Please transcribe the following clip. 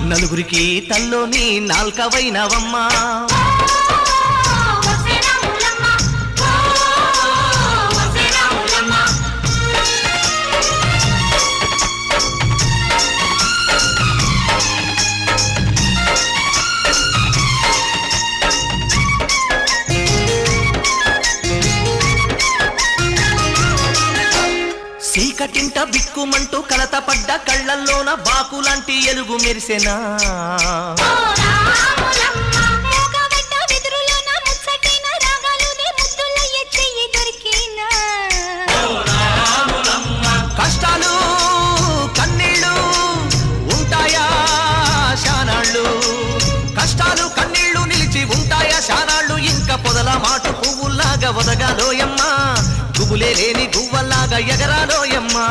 నలుగురికి తల్లోని నాల్కవైనవమ్మా చీకటింట బిక్కుమంటూ కలతపడ్డ కళ్ళల్లోన బాకులాంటి ఎలుగు మెరిసెనా కష్టాలు కన్నీళ్ళు ఉంటాయా శానాళ్ళు కష్టాలు కన్నీళ్ళు నిలిచి ఉంటాయా శానాళ్ళు ఇంకా పొదల మాటు పువ్వుల్లాగా ఒదగాలోయమ్మా గుబులే లేని గువ్వల్లాగా ఎగరాలోయమ్మా